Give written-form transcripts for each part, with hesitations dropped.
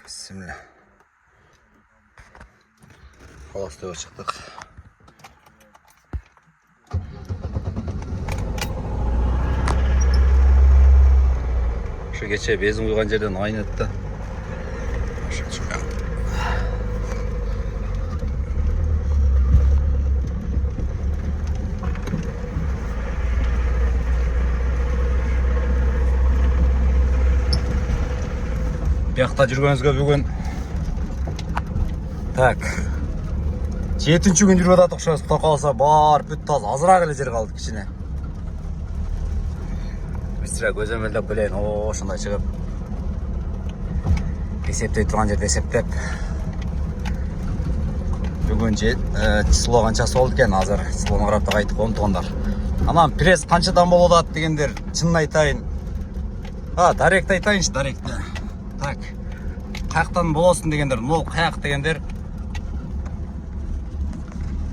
Bismillah. Холостойға шықтық. Şu geçe bezin uygan жерден айнытты. Бияқта жүргеніңізге бүгін так 7-ші күн жүріп жатық. Құдай қаласа бар бүт таз азырақ эле жер қалды кичине. Быстрак көзөмөлдөп келейин. Ошондой чыгып эсептей турган жерде эсептеп. Бүгүн число канча болду экен? Азыр числону карап кайтып коем туугандар. Анан пресс канчадан болуп атат дегендер, чынын айтайын. Даректи айтайынчы, даректи. Так. Каяктан болосун дегендер, мол каяк дегендер.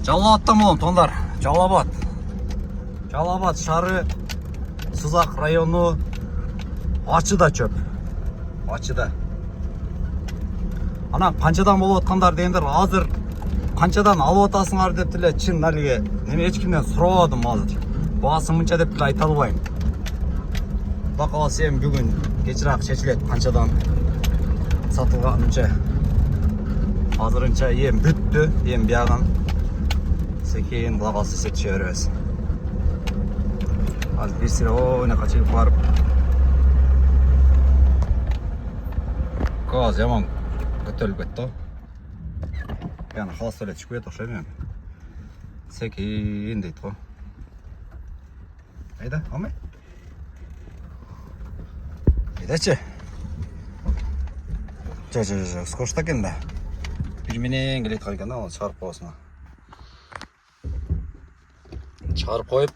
Жалал-Абадтан болом туугандар. Жалал-Абад шаары, Сызак району, Ачыда чөп. Ачыда. Анан канчадан болуп аткандар дегендер, азыр канчадан алып атасыңар деп эле чын алиге неме эч кимден сурабадым азыр. Баасы мынча деп эле айта албайм. Кудай кааласа эми бүгүн кечирээк чечилет канчадан сатылганынча. Азырынча эм бүттү, эм биягын секейин кудай кааласа сетише беребиз. Азыр бир сире ойнакка чыгып барып. Газ яман көтөрүлүп кетти. Яна халас эле чыгып кетти окшойм эми. Секейин дейт го. Айда, алмай. Айдачы. Жа, скоршта экен да. Бир менен келет калган да, аны чыгарып коесуң. Чыгарып коюп.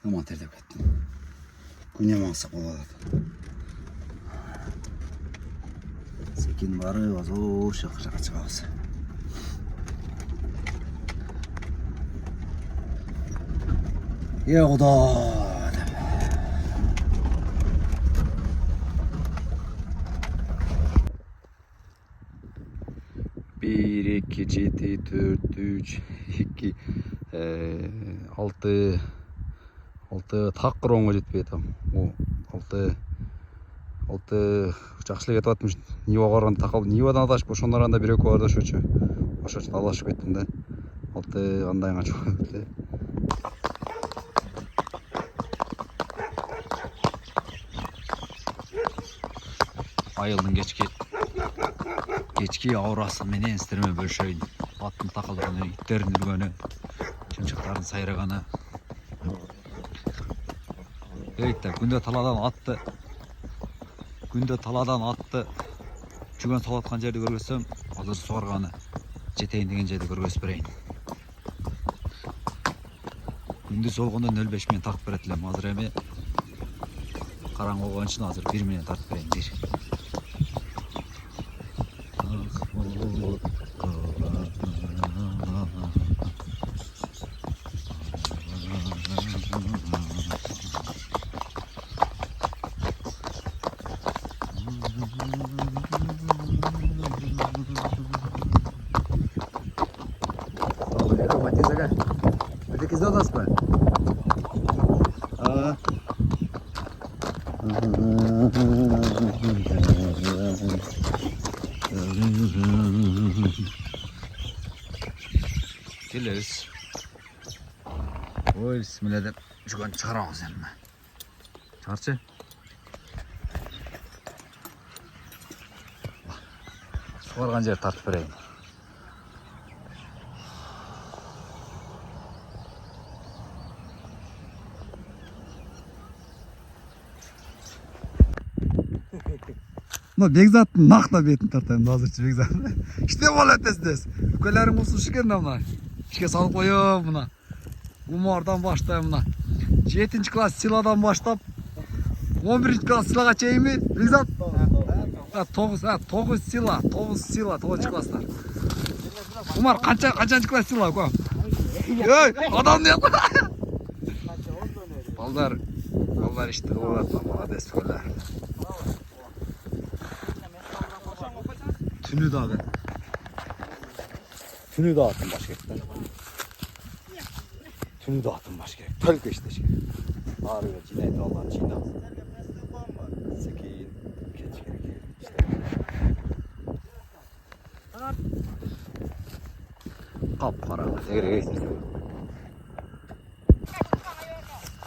Аман тердеп кеттим. Күн яман ысык болуп атат. Секин барып, азыр жака чыгабыз. Кудай. 1, 2, 7, 4, 3, 2, 6, 6 такыр оңго жетпей атам. 6 жакшы эле кетип атмыш. Нива барганда такал, Нивадан адашып, ошондор анда бир экөө бар да ошочу. Ошочу адашып кеттим да. 6 кандай канча болду эле. Айылдын кечки аурасы менен сиздермен бөлүшөйүн. Аттын такылганы, иттердин үргөнү, чымчыктардын сайраганы. Эйта, күндө таладан атты жүгөн салып аткан жерди көргөзсөм, азыр сугарганы жетейин деген жерди көргөзүп берейин. Күндүз болгондо 05 менен тартып берет элем. Азыр эми караңгы болгон үчүн азыр 1 менен тартып берейин. Келебиz. Ой, бисмилlah деп жүгөн чыгарабыз эми. Чыгарчы. Сугарган жер тартып берейин. Бекзаттын накта бетин тартайм азырчы Бекзат. Иште болот эсдес. Үкөлөрүм ушуш экен да мына. Ишке салып коём мына. Умардан баштайм мына. 7-чи класс силадан баштап 11-чи класс силага чейинби? Бекзат? 9 сила, 9-чу класстар. Умар канчанчы класс сила ко? Ой, адам не? Балдар ишти кылып атат, молодец көлөр. Tünü dağı. Tünü dağıttım başka. Tünü dağıttım başka. Tölk işte. Ağrıyor. Cinayet vallahi cinayet. Sekin. Geç gerek. İşte. Kapkaranlık. Tegere geçti.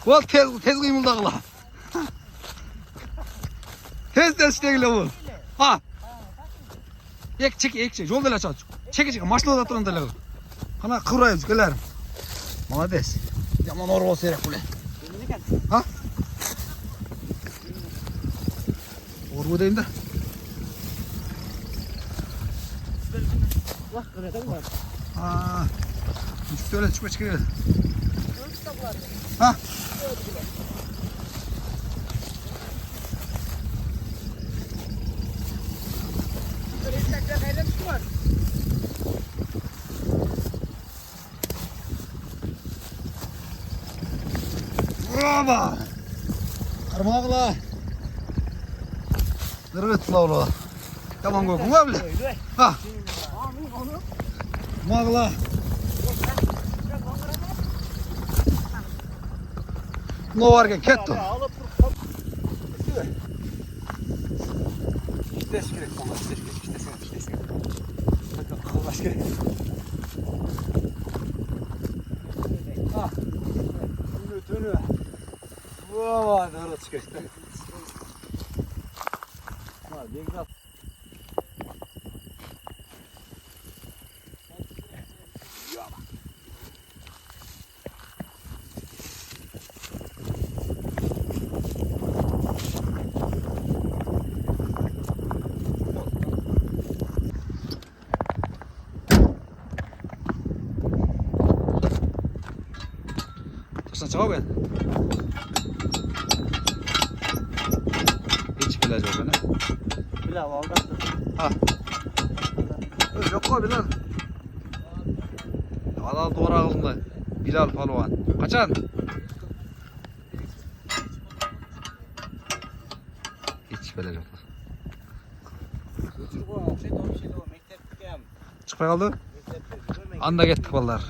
Ol tez kıymıldakla. Tez işte bu. Ha. Çek. Yol dele çat. Çek. Maşına da turan dele. Hana kıvrayız gelerim. Молодец. Yaman orgo serek bule. Ha? Orgo deyim de. Ha. Üstü öyle çıkıyor. Ha? Bravo! Karmağla. Nereye tılavla? Tamam koy. Kuma bile. Ha. Mağla. Ne var ki ketto? İşte şükür. İşte. Başka. Ha. Tünü. Vaa, doğru çıkıyor. Ha, güzel. Taştan çıkar ben. Hiç bilacak bana. Bilal aldı. Ha. Yok koy Bilal. Al doğru ağzında. Bilal Palvan. Kaçan? Hiç bilacak. Çıkmaya kaldı. Anda gittik vallahi.